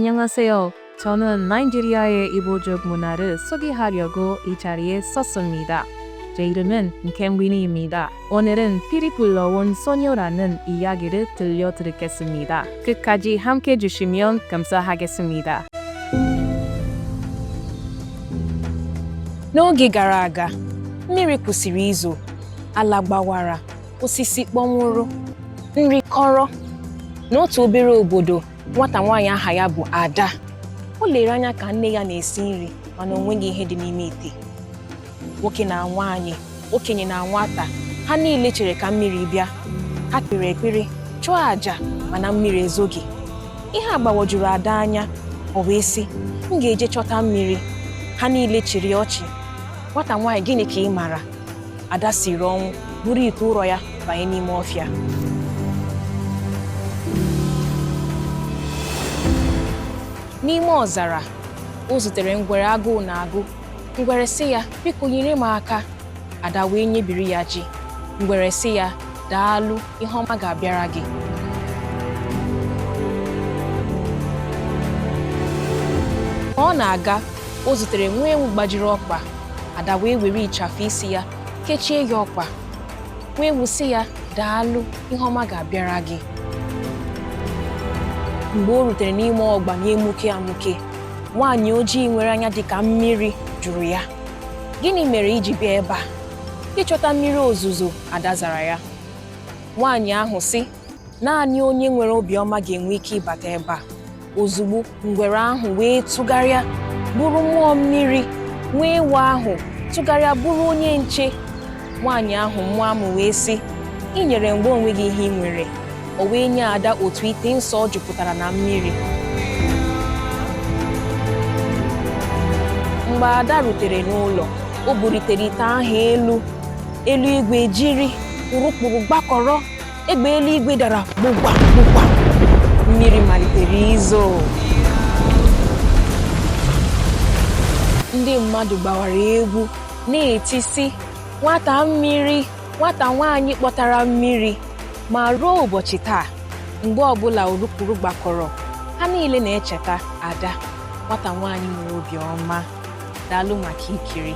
안녕하세요. 저는 나이지리아의 이보족 문화를 소개하려고 이 자리에 섰습니다. 제 이름은 캔위니입니다. 오늘은 필이 불러온 소녀라는 이야기를 들려드리겠습니다. 끝까지 함께 해주시면 감사하겠습니다. N'oge gara aga, mmiri kwụsịrị izo, ala gbawara, osisi kpọnwụrụ, nri kọrọ. N'otu obere obodo, nwata nwanyị aha ya bụ Ada. O lere anya ka nne ya na-esi nri, mana o nweghị ihe dị n'ime ite. Nwoke na nwanyị, okenye na nwata, ha niile chere ka mmiri bịa. Ha kpere ekpere, chụọ àjà, mana mmiri ezoghị. Ihe a gbawojuru Ada anya, o wee sị, m ga-eje chọta mmiri. Ha niile chịrị ọchị. Nwata nwanyị, gịnị ka ị mara? Ada siri ọnwụ, buru ite ụrọ ya banye n'ime ọfịa. N'ime ọzara, o zutere ngwere agụụ na-agụ. Ngwere sị ya, biko nyere m aka. Ada wee nyebiri ya ji. Ngwere sị ya, daalụ, ihe ọma ga-abịara gị. Ka ọ na-aga, o zutere nwa ewu gbajiri ọkpa. Ada wee were ịchafụ isi ya kechie ya ọkpa. Nwa ewu sị ya, daalụ, ihe ọma ga-abịara gị. Mgbe o rutere n'ime ọgba na-emuke amuke, nwaanyị ojii nwere anya dịka mmiri jụrụ ya, gịnị mere iji bịa ebe a? Ịchọta mmiri ozuzo, Ada zara ya. Nwaanyị ahụ sị, naanị onye nwere obiọma ga-enwe ike ịbata ebe a. Ozugbo ngwere ahụ wee tụgharịa bụrụ mmụọ mmiri, nwa ewu ahụ tụgharịa bụrụ onye nche. Nwaanyị ahụ mmụọ amụ wee sị, ị nyere mgbe onwe gị ihe ị nwere. O wee nye Ada otu ite nsọ jupụtara na mmiri. Mgbe Ada rutere n'ụlọ, o buritere ite ahụ elu. Eluigwe jiri kpụrụkpụrụ gbakọrọ. Egbe eluigwe dara gbụgba gbụgba. Mmiri malitere izo. Ndị mmadụ gbawara egwu na-eti sị, nwata mmiri, nwata nwanyị kpọtara mmiri. Ma ruo ụbọchị taa, mgbe ọbụla urukpuru gbakọrọ, ha niile na-echeta Ada, nwata nwanyị nwere obiọma. Daalụ maka ikiri.